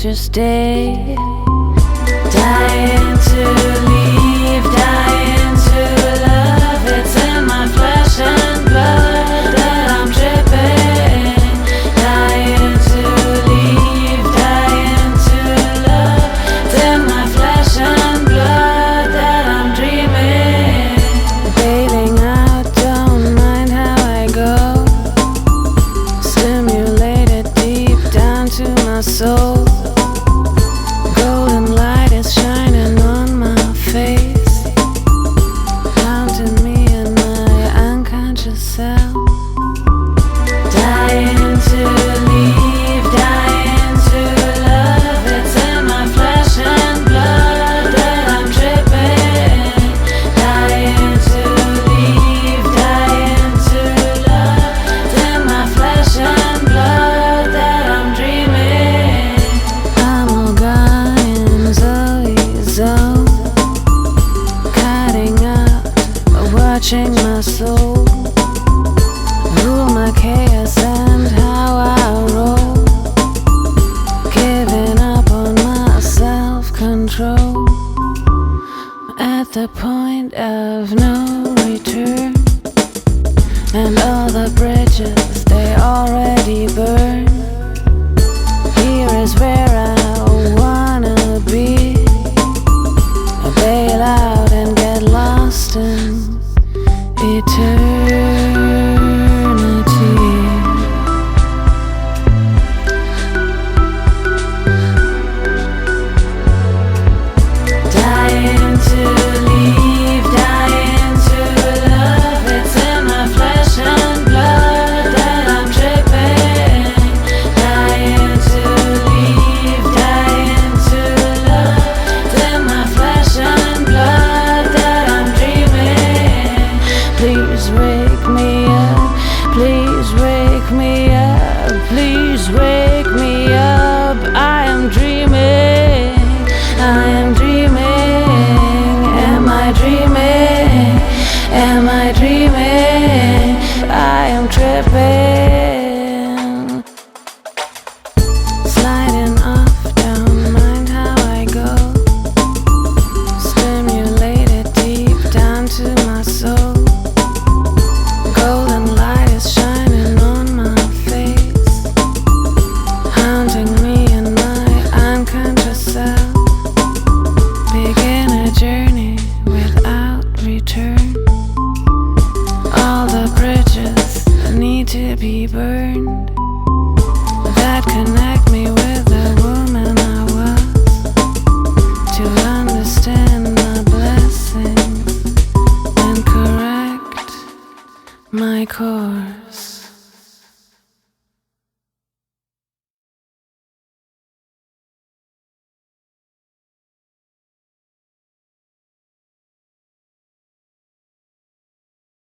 to stay. Dying to leave, dying to love. It's in my flesh and blood that I'm dripping. Dying to leave, dying to love. It's in my flesh and blood that I'm dreaming. Bailing out, don't mind how I go. Stimulated deep down to my soul. Golden light is shining on my face, haunting me in my unconscious self. Dying to leave, dying to love. It's in my flesh and blood that I'm dripping. Dying to leave, dying to love. It's in my flesh and blood that I'm dreaming. I'm all gone in Zoe's zone, cutting out, watching my soul rule my chaos and how I roll, giving up on my self-control. At the point of no return, and all the bridges they already burn. Here is where I wanna be. I bail out and get lost in eternity. Dying to leave, dying to love. It's in my flesh and blood that I'm dripping. Dying to leave, dying to love. It's in my flesh and blood that I'm dreaming. Please wake me up, please wake me up, please wake me up. I am dreaming, I am dreaming. Am I dreaming? Am I dreaming? I am tripping. Sliding off, don't mind how I go. Stimulated deep down to my soul. Golden light is shining on my face, haunting me in my unconscious self. Begin a journey without return. All the bridges need to be burned that connect me with the woman I was, to understand my blessings and correct my course.